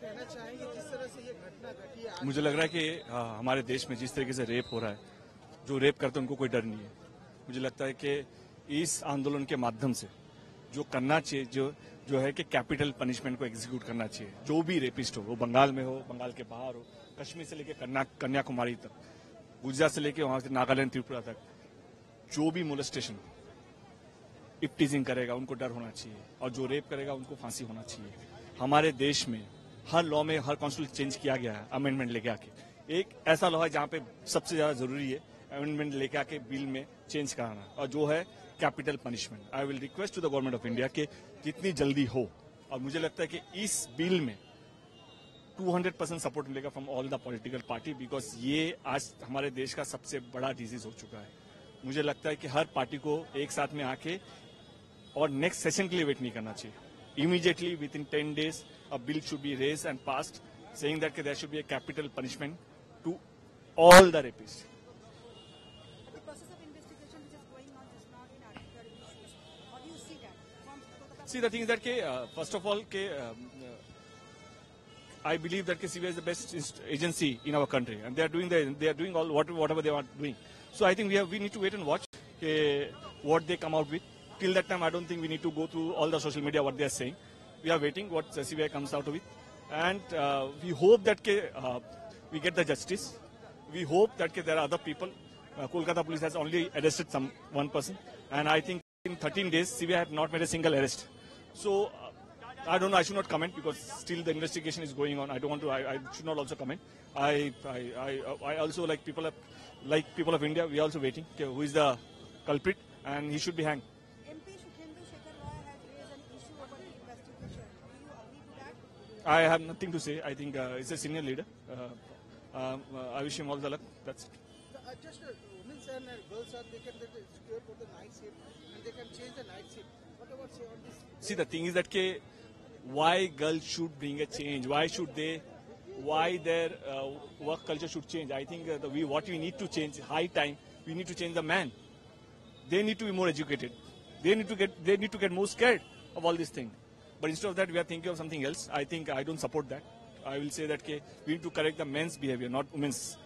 कहना चाहेंगे जिस तरह से ये घटना घटी है? मुझे लग रहा है कि हमारे देश में जिस तरीके से रेप हो रहा है, जो रेप करते हैं उनको कोई डर नहीं है। मुझे लगता है कि इस आंदोलन के माध्यम से जो करना चाहिए, जो है कि कैपिटल पनिशमेंट को एग्जीक्यूट करना चाहिए। जो भी रेपिस्ट हो, वो बंगाल में हो, बंगाल के बाहर हो, कश्मीर से लेकर कन्याकुमारी तक, गुजरात से लेकर वहां से नागालैंड त्रिपुरा तक, जो भी मोलेस्टेशन इफ्टीजिंग करेगा उनको डर होना चाहिए, और जो रेप करेगा उनको फांसी होना चाहिए। हमारे देश में हर लॉ में हर कॉन्स्टिट्यूशन चेंज किया गया है अमेंडमेंट लेके आके। एक ऐसा लॉ है जहां पे सबसे ज्यादा जरूरी है अमेंडमेंट लेके आके बिल में चेंज कराना, और जो है capital punishment. I will request to the government of India कि जितनी जल्दी हो, और मुझे लगता है कि इस बिल में 200% सपोर्ट मिलेगा from all the political party, because ये आज हमारे देश का सबसे बड़ा डिजीज हो चुका है। मुझे लगता है कि हर पार्टी को एक साथ में आके और नेक्स्ट सेशन के लिए वेट नहीं करना चाहिए। Immediately, within 10 days, a bill should be raised and passed, saying that there should be a capital punishment to all the rapists. The process of investigation which is going on just now in Article issues, how do you see that? See, the thing is that, first of all, I believe that CBI is the best agency in our country, and they are doing all whatever they are doing. So I think we need to wait and watch what they come out with. Till that time, I don't think we need to go through all the social media what they are saying. We are waiting what CBI comes out with, and we hope that we get the justice. We hope that there are other people. Kolkata police has only arrested one person, and I think in 13 days CBI have not made a single arrest. So I don't know. I should not comment because still the investigation is going on. I don't want to. I should not also comment. I also like people of India. We are also waiting. Who is the culprit, and he should be hanged. I have nothing to say. I think he's a senior leader. I wish him all the luck. That's it. Just women's and girls are they can get secure for the night shift and they can change the night shift. What about say on this? See, the thing is that why girls should bring a change? Why their work culture should change? I think what we need to change, high time, we need to change the man. They need to be more educated. They need to get more scared of all these things. But instead of that, we are thinking of something else. I think I don't support that. I will say that we need to correct the men's behavior, not women's.